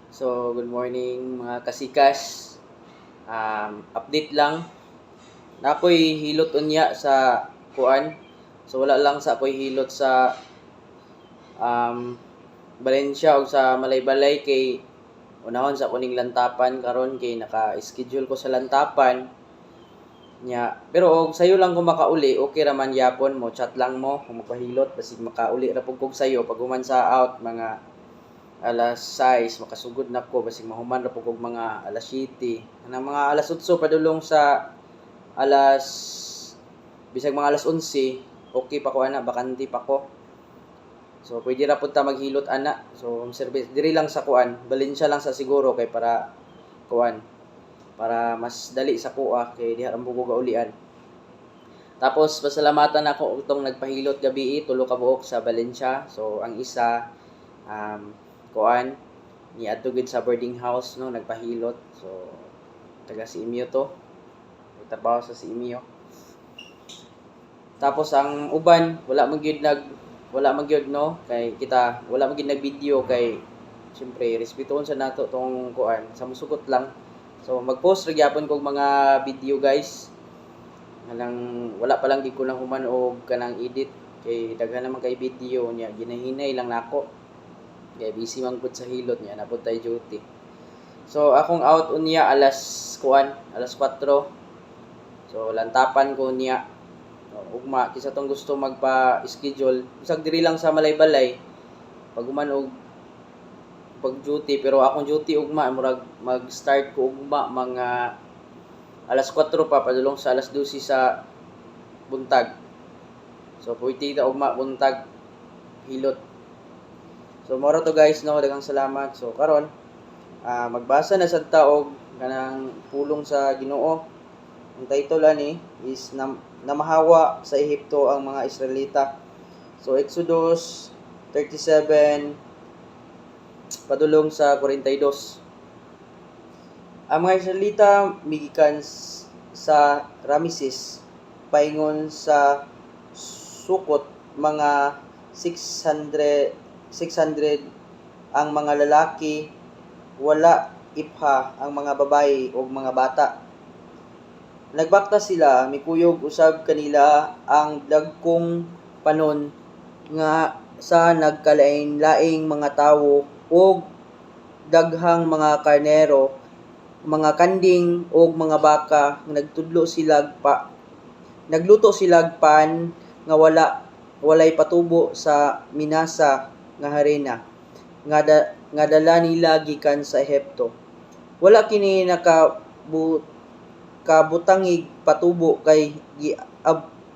So, good morning mga kasikas. Update lang. Na ako'y hilot unya sa kuan. So, wala lang sa ako'y hilot sa Valencia o sa Malaybalay kay unahon sa kuning lantapan karon kay naka-schedule ko sa lantapan nya. Pero og sayo lang ko makauli, okay ra man yapon mo, chat lang mo kung magpahilot basig makauli ra pug kog sayo pag human sa out mga alas 6 makasugod na ko basig mahuman ra pug og mga alas 7 anang mga alas 8 padulong sa alas bisag mga alas 11 okay pa ko ana bakante pa ko. So pwede ra pud ta maghilot ana. So service diri lang sa kuan, Valencia lang sa siguro kay para kuan para mas dali sa kuha kay diha ang bugo gaulian. Tapos pasalamatan ako utong nagpahilot gabi tulo ka buok sa Valencia. So ang isa kuan ni adto gid sa boarding house no nagpahilot. So taga si Imio to. Trabaho sa si Imio. Tapos ang uban wala man gyud no kay kita wala man gyud nag-video kay siyempre respetuhon sa nato tong kuan sa musugot lang. So mag-post ra gyapon kog mga video guys. Nang wala pa lang gid ko nang human og kanang edit kay daghan naman kay video niya ginahinay lang nako. Kay busy man pud sa hilot niya napud tay duty. So akong out unya alas 4. So lantapan ko niya. Ugma kisa tong gusto magpa-schedule bisag diri lang sa Malaybalay pag human og pag duty pero akong duty ugma murag mag-start ko ugma mga alas 4 pa padulong sa alas 12 sa buntag. So pwede ta ugma buntag hilot. So moro to guys no, daghang salamat. So karon magbasa na sad ta og kanang pulong sa Ginoo. Ang title ani is namahawa sa Ehipto ang mga Israelita. So Exodus 37 padulong sa 42. Ang mga Israelita migikan sa Rameses paingon sa Sukot mga 600 ang mga lalaki, wala ipha ang mga babae o mga bata. Nagbakta sila, mikuyog usab kanila ang dagkong panon nga sa nagkalain-laing mga tawo o daghang mga karnero, mga kanding o mga baka. Nagluto silag pan nga walay patubo sa minasa nga harina nga dala nila gikan sa Ehipto. Wala kini kabutangig patubo kay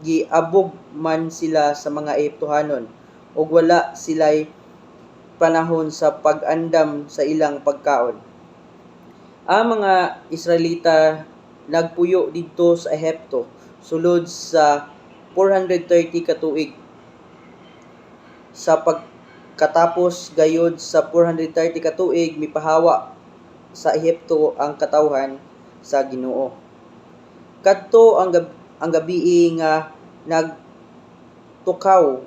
giabog man sila sa mga Ehiptohanon ug wala sila'y panahon sa pag-andam sa ilang pagkaon. Ang mga Israelita nagpuyo didto sa Ehipto sulod sa 430 ka tuig. Sa pagkatapos gayud sa 430 ka tuig mipahawa sa Ehipto ang katawhan sa Ginoo. Kadto ang gabii nga nagtukaw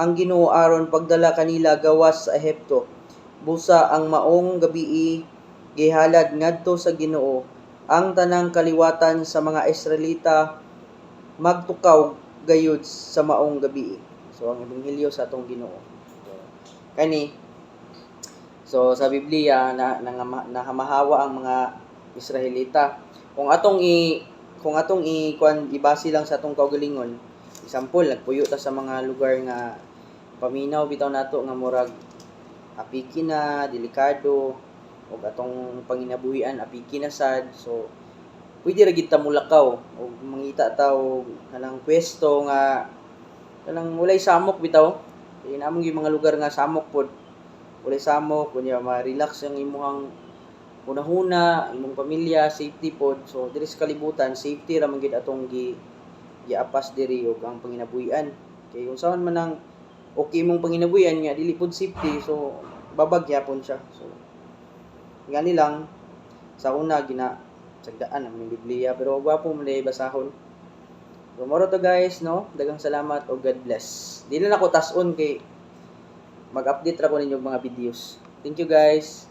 ang Ginoo aron pagdala kanila gawas sa Ehipto. Busa ang maong gabii gihalad ngadto sa Ginoo ang tanang kaliwatan sa mga Israelita magtukaw gayud sa maong gabii. So ang ebanghelyo sa atong Ginoo. Kani so sa Biblia nahamahawa ang mga Israelita. Kung atong ibase lang sa atong kaugalingon, example nagpuyo ta sa mga lugar nga paminaw bitaw nato nga murag apiki na, delikado ug atong panginabuhian apiki na sad. So pwede ra gid ta mulakaw ug mangita ta og kanang pwesto nga kanang walay samok bitaw. Kay namong yung mga lugar nga samok pod. Walay samok kunya ma-relax ang imong hunahuna, imong pamilya, safety pod. So diri sa kalibutan safety ra man gid atong giapas diri ug ang panginabuhian. Kay unsaon man ang okay mong panginabuhian nga dili pod safety, so babag gyapon siya. So ngani lang sa una sagdaan ang Biblia pero gwapo mo lay basahon. So moro to guys no, daghang salamat o God bless. Dili na ako tas-on kay mag-update ra ko ninyo mga videos. Thank you guys.